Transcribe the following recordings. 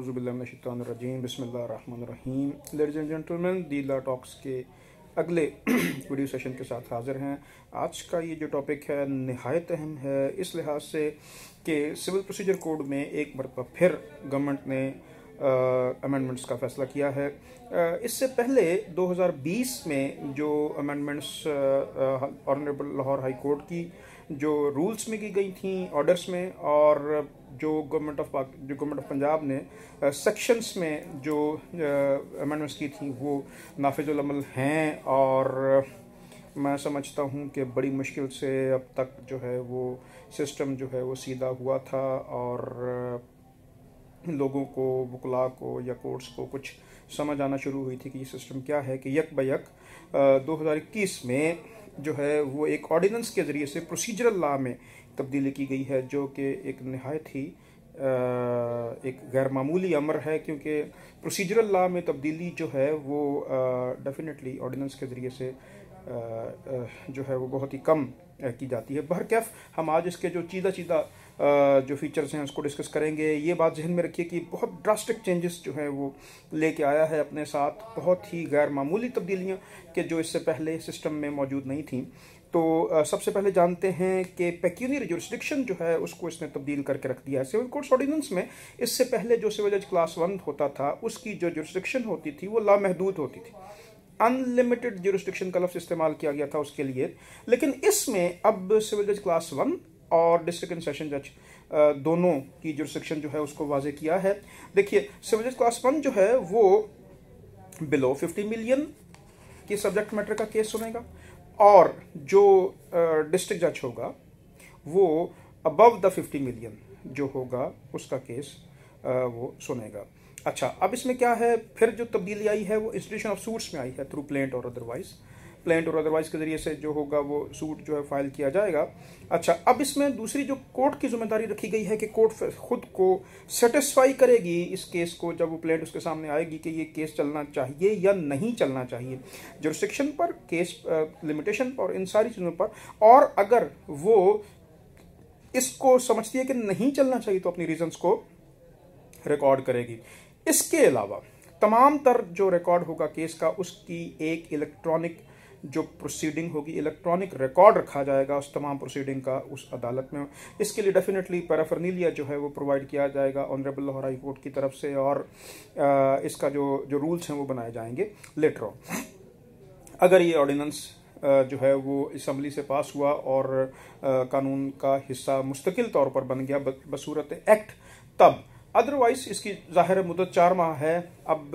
औज़ुबिल्लाहिमिनश्शैतानिर्रजीम बिस्मिल्लाहिर्रहमानिर्रहीम। Ladies and gentleman, the law talks के अगले वीडियो सेशन के साथ हाज़िर हैं। आज का ये जो टॉपिक है निहायत अहम है इस लिहाज से कि सिविल प्रोसीजर कोड में एक मरतबा फिर गवर्नमेंट ने अमेंडमेंट्स का फ़ैसला किया है। इससे पहले 2020 में जो amendments honourable Lahore high court की जो रूल्स में की गई थी ऑर्डर्स में, और जो गवर्नमेंट ऑफ पंजाब ने सेक्शंस में जो अमेंडमेंट्स की थी वो नाफिजुल अमल हैं, और मैं समझता हूँ कि बड़ी मुश्किल से अब तक जो है वो सिस्टम जो है वो सीधा हुआ था, और लोगों को, वकला को या कोर्ट्स को कुछ समझ आना शुरू हुई थी कि ये सिस्टम क्या है कि यक बयक 2021 में जो है वो एक ऑर्डिनेंस के ज़रिए से प्रोसीजरल लॉ में तब्दीली की गई है, जो कि एक नहायत ही एक गैर मामूली अमर है, क्योंकि प्रोसीजरल लॉ में तब्दीली जो है वो डेफिनेटली ऑर्डिनेंस के ज़रिए से जो है वो बहुत ही कम की जाती है। बहरकैफ हम आज इसके जो चीदा जो फीचर्स हैं उसको डिस्कस करेंगे। ये बात जहन में रखिए कि बहुत ड्रास्टिक चेंजेस जो है वो लेके आया है अपने साथ, बहुत ही गैर मामूली तब्दीलियाँ कि जो इससे पहले सिस्टम में मौजूद नहीं थी। तो सबसे पहले जानते हैं कि पेक्यूनियरी जुरिस्डिक्शन जो है उसको इसने तब्दील करके रख दिया है। सिविल कोर्ट्स ऑर्डिनेंस में इससे पहले जो सिविल जज क्लास 1 होता था उसकी जो जुरिस्डिक्शन होती थी वो लामहदूद होती थी, अनलिमिटेड जुरिस्डिक्शन का लफ्ज़ इस्तेमाल किया गया था उसके लिए। लेकिन इसमें अब सिविल जज क्लास 1 और डिस्ट्रिक्ट एंड सेशन जज दोनों की जुरिस्डिक्शन जो है उसको वाजे किया है। देखिए, सिविल जज क्लास 1 जो है वो बिलो 50 मिलियन की सब्जेक्ट मैटर का केस सुनेगा, और जो डिस्ट्रिक्ट जज होगा वो अबव द 50 मिलियन जो होगा उसका केस वो सुनेगा। अच्छा, अब इसमें क्या है, फिर जो तब्दीली आई है वो इंस्टीट्यूशन ऑफ सूट्स में आई है, थ्रू प्लेंट और अदरवाइज। प्लेंट और अदरवाइज के जरिए से जो होगा वो सूट जो है फाइल किया जाएगा। अच्छा, अब इसमें दूसरी जो कोर्ट की जिम्मेदारी रखी गई है कि कोर्ट खुद को सेटिस्फाई करेगी इस केस को, जब वो प्लेंट उसके सामने आएगी कि ये केस चलना चाहिए या नहीं चलना चाहिए, जुरिस्डिक्शन पर, केस लिमिटेशन पर, इन सारी चीज़ों पर। और अगर वो इसको समझती है कि नहीं चलना चाहिए तो अपनी रीजंस को रिकॉर्ड करेगी। इसके अलावा तमाम तर जो रिकॉर्ड होगा केस का उसकी एक इलेक्ट्रॉनिक जो प्रोसीडिंग होगी, इलेक्ट्रॉनिक रिकॉर्ड रखा जाएगा उस तमाम प्रोसीडिंग का उस अदालत में। इसके लिए डेफिनेटली पैराफर्नीलिया जो है वो प्रोवाइड किया जाएगा ऑनरेबल लाहौर हाई कोर्ट की तरफ से, और इसका जो रूल्स हैं वो बनाए जाएंगे लेटर ऑन। अगर ये ऑर्डिनेंस जो है वो असम्बली से पास हुआ और कानून का हिस्सा मुस्तकिल तौर पर बन गया बसूरत एक्ट, तब अदरवाइज इसकी ज़ाहिर मुद्दत 4 माह है। अब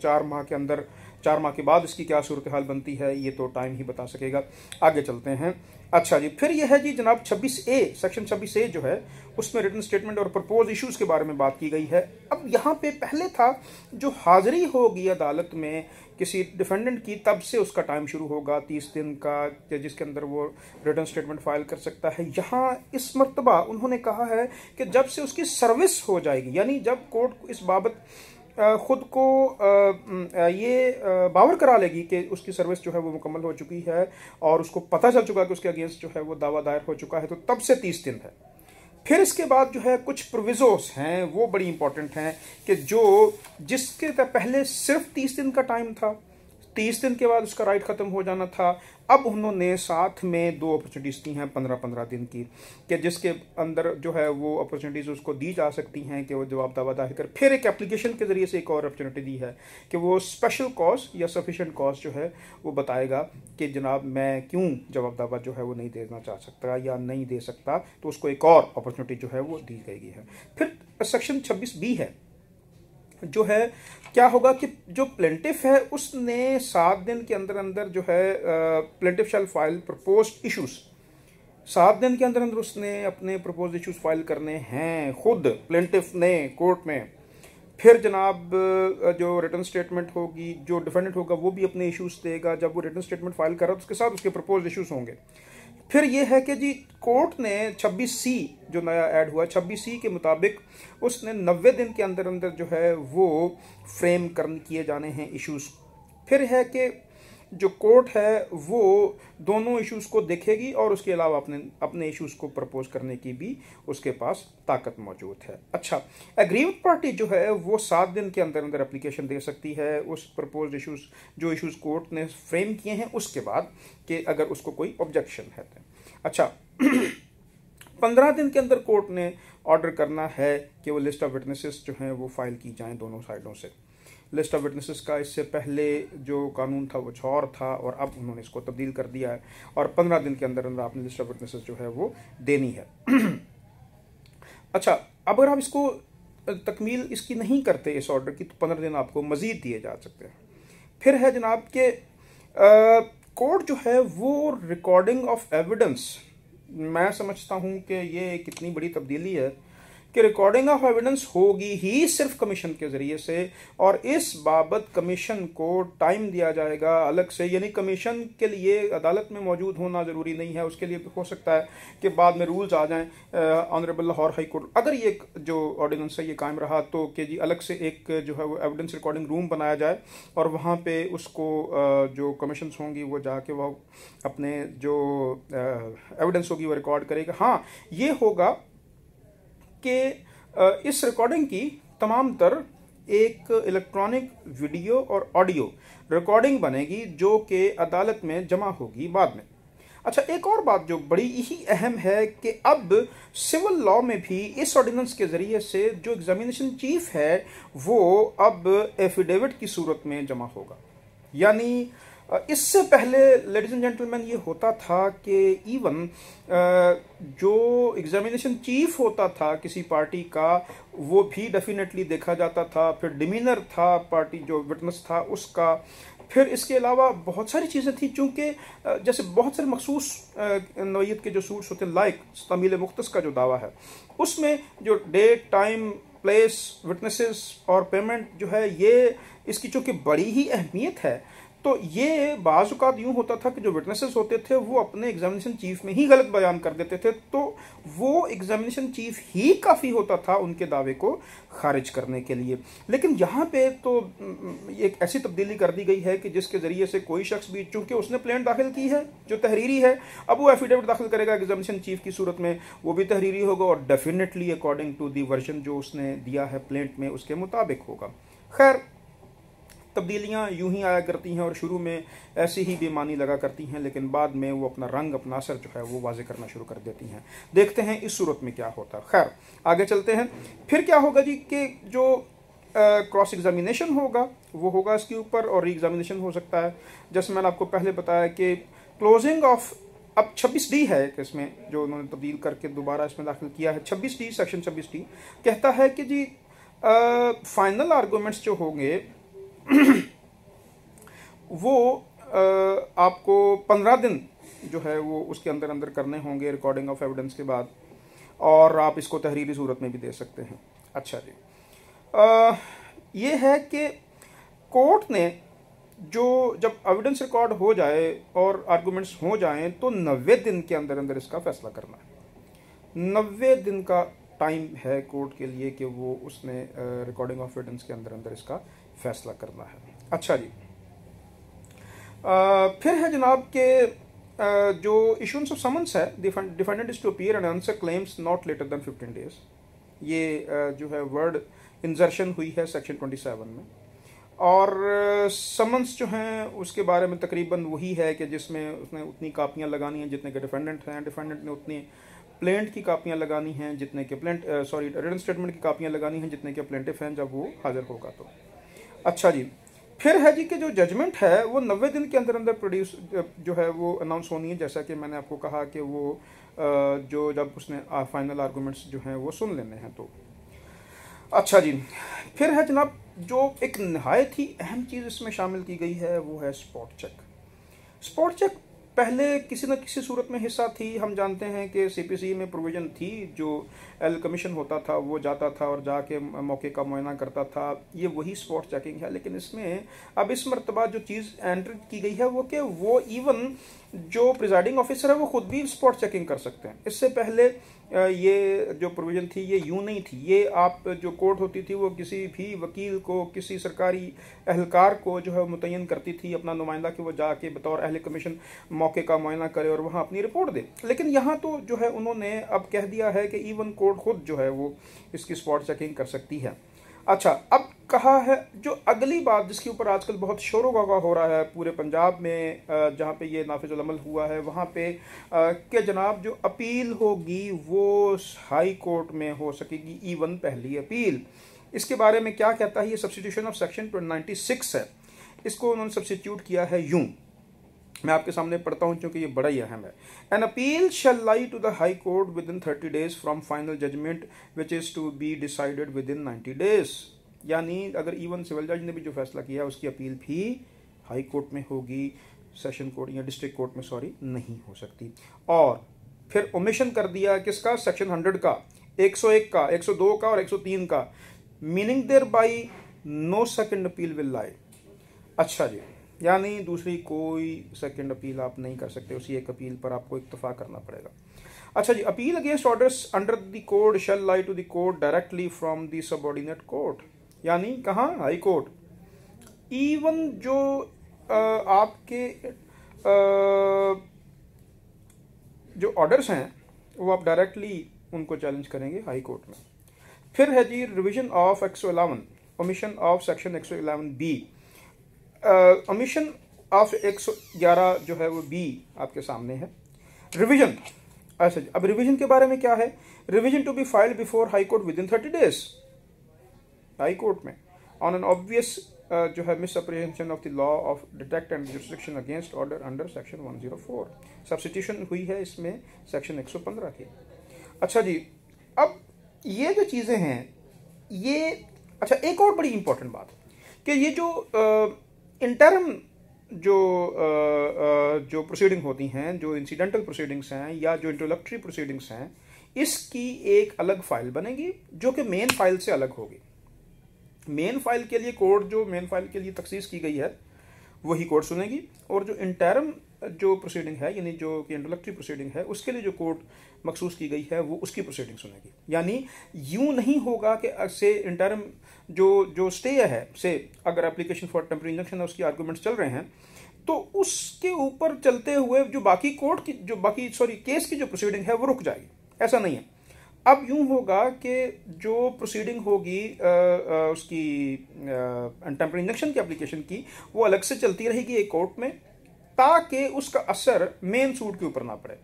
4 माह के अंदर, 4 माह के बाद इसकी क्या सूरत हाल बनती है ये तो टाइम ही बता सकेगा। आगे चलते हैं। अच्छा जी, फिर यह है जी जनाब 26A, सेक्शन 26A जो है उसमें रिटन स्टेटमेंट और प्रपोज इश्यूज के बारे में बात की गई है। अब यहाँ पे पहले था जो हाजिरी होगी अदालत में किसी डिफेंडेंट की, तब से उसका टाइम शुरू होगा 30 दिन का, जिसके अंदर वो रिटन स्टेटमेंट फाइल कर सकता है। यहाँ इस मर्तबा उन्होंने कहा है कि जब से उसकी सर्विस हो जाएगी, यानी जब कोर्ट इस बाबत खुद को ये बावर करा लेगी कि उसकी सर्विस जो है वो मुकम्मल हो चुकी है और उसको पता चल चुका है कि उसके अगेंस्ट जो है वो दावा दायर हो चुका है, तो तब से 30 दिन है। फिर इसके बाद जो है कुछ प्रोविजोस हैं वो बड़ी इंपॉर्टेंट हैं कि जो जिसके पहले सिर्फ 30 दिन का टाइम था, 30 दिन के बाद उसका राइट ख़त्म हो जाना था, अब उन्होंने साथ में 2 अपॉर्चुनिटीज़ दी हैं 15-15 दिन की, कि जिसके अंदर जो है वो अपॉर्चुनिटीज़ उसको दी जा सकती हैं कि वो जवाब दावा दाखिल कर। फिर एक एप्लीकेशन के ज़रिए से एक और अपॉर्चुनिटी दी है कि वो स्पेशल कॉज या सफिशेंट कॉज जो है वो बताएगा कि जनाब मैं क्यों जवाब दावा जो है वो नहीं देना चाह सकता या नहीं दे सकता, तो उसको एक और अपॉर्चुनिटी जो है वो दी गई है। फिर सेक्शन 26B है जो है, क्या होगा कि जो प्लेंटिफ है उसने 7 दिन के अंदर अंदर जो है प्लेंटिफ शैल फाइल प्रपोज्ड इश्यूज, 7 दिन के अंदर अंदर उसने अपने प्रपोज इश्यूज फाइल करने हैं खुद प्लेंटिफ ने कोर्ट में। फिर जनाब जो रिटर्न स्टेटमेंट होगी, जो डिफेंडेंट होगा वो भी अपने इश्यूज देगा। जब वो रिटर्न स्टेटमेंट फाइल कर रहा है तो उसके साथ उसके प्रपोज इश्यूज होंगे। फिर ये है कि जी कोर्ट ने 26C जो नया ऐड हुआ 26C के मुताबिक उसने 90 दिन के अंदर अंदर जो है वो फ्रेम किए जाने हैं इश्यूज। फिर है कि जो कोर्ट है वो दोनों इश्यूज को देखेगी और उसके अलावा अपने अपने इश्यूज को प्रपोज करने की भी उसके पास ताकत मौजूद है। अच्छा, एग्रीमेंट पार्टी जो है वो 7 दिन के अंदर अंदर एप्लीकेशन दे सकती है उस प्रपोज इश्यूज जो इश्यूज कोर्ट ने फ्रेम किए हैं उसके बाद, कि अगर उसको कोई ऑब्जेक्शन है तो। अच्छा 15 दिन के अंदर कोर्ट ने ऑर्डर करना है कि वो लिस्ट ऑफ विटनेसेस जो हैं वो फाइल की जाएं दोनों साइडों से। लिस्ट ऑफ विटनेसेस का इससे पहले जो कानून था वो और था और अब उन्होंने इसको तब्दील कर दिया है और 15 दिन के अंदर अंदर आपने लिस्ट ऑफ विटनेसेस जो है वो देनी है। अच्छा, अगर आप इसको तकमील इसकी नहीं करते इस ऑर्डर की तो 15 दिन आपको मजीद दिए जा सकते हैं। फिर है जनाब के कोर्ट जो है वो रिकॉर्डिंग ऑफ एविडेंस, मैं समझता हूं कि ये कितनी बड़ी तब्दीली है कि रिकॉर्डिंग ऑफ एविडेंस होगी ही सिर्फ कमीशन के जरिए से, और इस बाबत कमीशन को टाइम दिया जाएगा अलग से, यानी कमीशन के लिए अदालत में मौजूद होना जरूरी नहीं है, उसके लिए हो सकता है कि बाद में रूल्स आ जाएं ऑनरेबल लाहौर हाई कोर्ट, अगर ये जो ऑर्डिनेंस है ये कायम रहा तो कि जी अलग से एक जो है वो एविडेंस रिकॉर्डिंग रूम बनाया जाए और वहाँ पे उसको जो कमीशन होंगी वो जाके वो अपने जो एविडेंस होगी वो रिकॉर्ड करेगा। हाँ, ये होगा कि इस रिकॉर्डिंग की तमाम तर एक इलेक्ट्रॉनिक वीडियो और ऑडियो रिकॉर्डिंग बनेगी जो कि अदालत में जमा होगी बाद में। अच्छा, एक और बात जो बड़ी ही अहम है कि अब सिविल लॉ में भी इस ऑर्डिनेंस के जरिए से जो एग्जामिनेशन चीफ है वो अब एफिडेविट की सूरत में जमा होगा। यानी इससे पहले लेडीज एंड जेंटलमैन ये होता था कि इवन जो एग्जामिनेशन चीफ होता था किसी पार्टी का वो भी डेफिनेटली देखा जाता था, फिर डिमीनर था पार्टी जो विटनेस था उसका, फिर इसके अलावा बहुत सारी चीज़ें थी चूंकि जैसे बहुत सारे मखसूस नौयत के जो सूट्स होते हैं लाइक तमील मुख्तस का जो दावा है उसमें जो डेट टाइम प्लेस विटनेसेस और पेमेंट जो है ये इसकी चूंकि बड़ी ही अहमियत है तो ये बाज़ औक़ात यूँ होता था कि जो विटनेसेस होते थे वो अपने एग्जामिनेशन चीफ में ही गलत बयान कर देते थे, तो वो एग्जामिनेशन चीफ ही काफ़ी होता था उनके दावे को खारिज करने के लिए। लेकिन यहाँ पे तो एक ऐसी तब्दीली कर दी गई है कि जिसके ज़रिए से कोई शख्स भी, चूँकि उसने प्लेंट दाखिल की है जो तहरीरी है, अब वो एफिडेविट दाखिल करेगा एग्जामिनेशन चीफ की सूरत में, वो भी तहरीरी होगा और definitely according to the version जो उसने दिया है प्लेंट में उसके मुताबिक होगा। खैर, तब्दीलियाँ यूं ही आया करती हैं और शुरू में ऐसी ही बेमानी लगा करती हैं लेकिन बाद में वो अपना रंग अपना असर जो है वो वाजे करना शुरू कर देती हैं। देखते हैं इस सूरत में क्या होता है। खैर, आगे चलते हैं। फिर क्या होगा जी कि जो क्रॉस एग्जामिनेशन होगा वो होगा इसके ऊपर और री एग्जामिनेशन हो सकता है। जैसे मैंने आपको पहले बताया कि क्लोजिंग ऑफ अब 26D है कि इसमें जो उन्होंने तब्दील करके दोबारा इसमें दाखिल किया है 26D, सेक्शन 26D कहता है कि जी फाइनल आर्गूमेंट्स जो होंगे वो आपको 15 दिन जो है वो उसके अंदर अंदर करने होंगे रिकॉर्डिंग ऑफ एविडेंस के बाद, और आप इसको तहरीरी सूरत में भी दे सकते हैं। अच्छा जी, ये है कि कोर्ट ने जो जब एविडेंस रिकॉर्ड हो जाए और आर्गूमेंट्स हो जाएं तो 90 दिन के अंदर अंदर इसका फैसला करना है। 90 दिन का टाइम है कोर्ट के लिए कि वो उसने रिकॉर्डिंग ऑफ एविडेंस के अंदर अंदर इसका फैसला करना है। अच्छा जी, फिर है जनाब के जो इशूंस ऑफ समन्स है defendant is to appear and answer claims not later than 15 days, ये जो है वर्ड इंजर्शन हुई है सेक्शन 27 में, और समन्स जो हैं उसके बारे में तकरीबन वही है कि जिसमें उसने उतनी कापियां लगानी हैं जितने के डिफेंडेंट हैं, डिफेंडेंट ने उतनी प्लेंट की कापियां लगानी हैं जितने के रिटन स्टेटमेंट की कापियां लगानी हैं जितने के प्लेंटिफ हैं जब वो हाजिर होगा तो। अच्छा जी, फिर है जी कि जो जजमेंट है वो 90 दिन के अंदर अंदर प्रोड्यूस जो है वो अनाउंस होनी है, जैसा कि मैंने आपको कहा कि वो जो जब उसने फाइनल आर्गूमेंट्स जो हैं वो सुन लेने हैं तो। अच्छा जी, फिर है जनाब जो एक नहायत ही अहम चीज़ इसमें शामिल की गई है वो है स्पॉट चेक। स्पॉट चेक पहले किसी न किसी सूरत में हिस्सा थी, हम जानते हैं कि CPC में प्रोविज़न थी, जो एल कमीशन होता था वो जाता था और जाके मौके का मुआयना करता था, ये वही स्पॉट चेकिंग है। लेकिन इसमें अब इस मरतबा जो चीज़ एंटर की गई है वो कि वो इवन जो प्रिजाइडिंग ऑफिसर है वो खुद भी स्पॉट चेकिंग कर सकते हैं। इससे पहले ये जो प्रोविजन थी ये यूं नहीं थी। ये आप जो कोर्ट होती थी वो किसी भी वकील को, किसी सरकारी एहलकार को जो है मुतय्यन करती थी अपना नुमाइंदा कि वो जाके बतौर अहले कमीशन मौके का मुआयना करे और वहाँ अपनी रिपोर्ट दे। लेकिन यहाँ तो जो है उन्होंने अब कह दिया है कि इवन कोर्ट खुद जो है वो इसकी स्पॉट चेकिंग कर सकती है। अच्छा, अब कहा है जो अगली बात जिसके ऊपर आजकल बहुत शोर गागा हो रहा है पूरे पंजाब में, जहाँ पे ये नाफिजुल अमल हुआ है वहाँ पे कि जनाब जो अपील होगी वो हाई कोर्ट में हो सकेगी, इवन पहली अपील। इसके बारे में क्या कहता है ये सब्स्टिट्यूशन ऑफ सेक्शन 96 है। इसको उन्होंने सब्स्टिट्यूट किया है यूं, मैं आपके सामने पढ़ता हूं क्योंकि ये बड़ा ही अहम है। An appeal shall lie to the high court within 30 days from final judgement which is to be decided within 90 days। यानी अगर इवन सिविल जज ने भी जो फैसला किया उसकी अपील भी हाई कोर्ट में होगी, सेशन कोर्ट या डिस्ट्रिक्ट कोर्ट में सॉरी नहीं हो सकती। और फिर ओमिशन कर दिया किसका, सेक्शन 100 का, 101 का, 102 का और 103 का, meaning thereby no second appeal will lie. अच्छा जी, यानी दूसरी कोई सेकंड अपील आप नहीं कर सकते, उसी एक अपील पर आपको इक्तफा करना पड़ेगा। अच्छा जी, appeal against orders under the code shall lie to the court directly from the subordinate court. यानी कहाँ, हाई कोर्ट। इवन जो आपके जो ऑर्डर्स हैं वो आप डायरेक्टली उनको चैलेंज करेंगे हाई कोर्ट में। फिर है जी revision of 111, omission of section 111B। Omission of 111 जो है वो बी आपके सामने है। रिवीजन, अच्छा अब रिवीजन के बारे में क्या है, revision to be filed before high court within 30 days, high court में, ऑन एन ऑब्वियस जो है misapprehension of the law of detect and jurisdiction against order under section 104। Substitution हुई है इसमें सेक्शन 115 की। अच्छा जी, अब ये जो चीज़ें हैं ये, अच्छा एक और बड़ी इंपॉर्टेंट बात कि ये जो इंटरम जो प्रोसीडिंग होती हैं, जो इंसिडेंटल प्रोसीडिंग्स हैं या जो इंट्रोडक्टरी प्रोसीडिंग्स हैं, इसकी एक अलग फाइल बनेगी जो कि मेन फाइल से अलग होगी। मेन फाइल के लिए कोर्ट जो मेन फाइल के लिए तखसीस की गई है वही कोर्ट सुनेगी, और जो इंटरम जो प्रोसीडिंग है यानी जो कि इंट्रोडक्टरी प्रोसीडिंग है उसके लिए जो कोर्ट मखसूस की गई है वो उसकी प्रोसीडिंग सुनेगी। यानी यूं नहीं होगा कि से इंटरम जो स्टे है, से अगर एप्लीकेशन फॉर टेम्परेरी इंजंक्शन है उसकी आर्गूमेंट्स चल रहे हैं तो उसके ऊपर चलते हुए जो बाकी कोर्ट की जो बाकी केस की जो प्रोसीडिंग है वो रुक जाएगी। ऐसा नहीं है। अब यूं होगा कि जो प्रोसीडिंग होगी उसकी टेम्परेरी इंजंक्शन की एप्लीकेशन की वो अलग से चलती रहेगी एक कोर्ट में, ताकि उसका असर मेन सूट के ऊपर ना पड़े।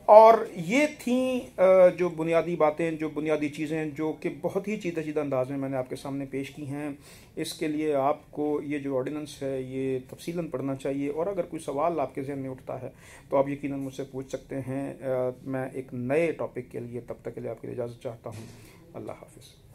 और ये थी जो बुनियादी बातें, जो बुनियादी चीज़ें जो कि बहुत ही चीदा अंदाज में मैंने आपके सामने पेश की हैं। इसके लिए आपको ये जो ऑर्डिनेंस है ये तफसीलन पढ़ना चाहिए, और अगर कोई सवाल आपके जहन में उठता है तो आप यकीनन मुझसे पूछ सकते हैं। मैं एक नए टॉपिक के लिए तब तक के लिए आपके लिए इजाज़त चाहता हूँ। अल्लाह हाफिज़।